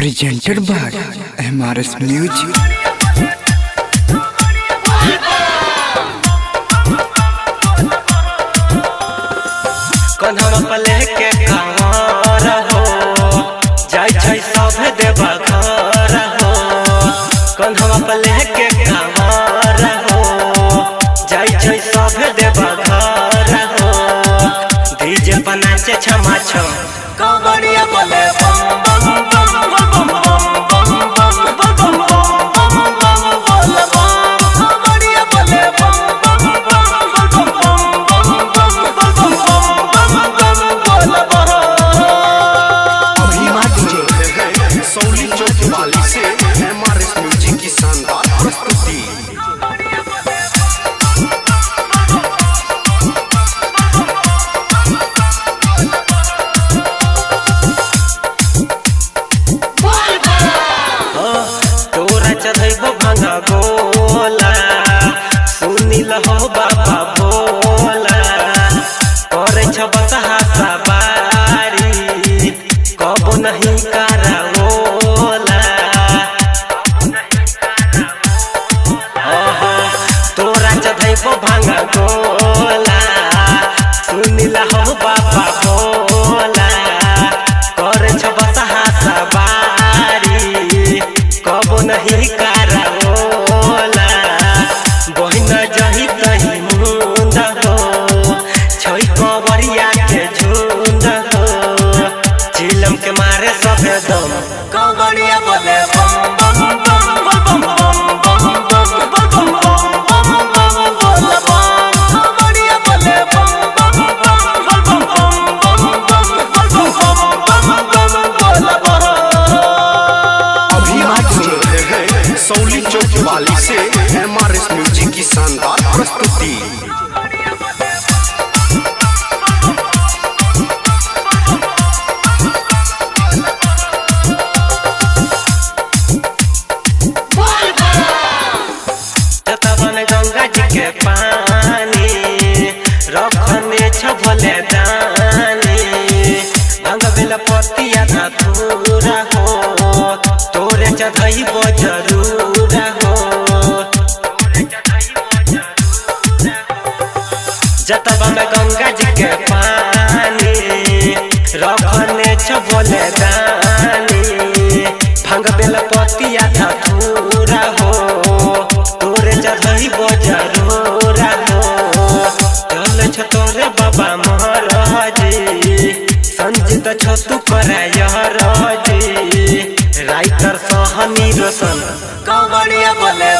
presented by MRS Music. कन्हवा पले के कांवर हो जाय छै सब देवा घर हो। कन्हवा पले के कांवर हो जाय छै सब देवा घर हो। डीजे बना से छमा छम कांवरिया बोले बम बम बम बम बम बम बम बम बम बोले बम कांवरिया बोले बम बम बम सौली चौक वाली से MRS म्यूजिक की शानदार प्रस्तुति। तोरा चढ़ैबो भांगा गोला सुनिल हो बाबा भोला करे छ बसहा सवारी कबो नहीं कराओला। तोरा चढ़ैबो भांगा गोला सुनिल हो बाबा भोला करे छ बसहा सवारी कबो नहीं कराओला। बहिना जही तही मुंद हो छै कंवरिया के झुंड हो। चिलम के मारे सबे दम कंवरिया बोले बम बम बम बम बम बम बम बम बोले बम कंवरिया बोले बम बम बम बोले बम। सौली चौक वाली से MRS म्यूजिक की शानदार प्रस्तुति। जतवन गंगा जी के पानी रखने छ भले दानी भांग बेला पतिया धतूरा हो तोरे चढ़ैबो जरूर हो। जतवन गंगा जी के पानी रखने छ भले दानी भांग बेला पतिया धतूरा हो तोरे चढ़ैबो जरूर हो। चल छ तोरे बाबा महाराजी संजित छ तू करायजी राइटर सहनी रोशन कंवरिया बोले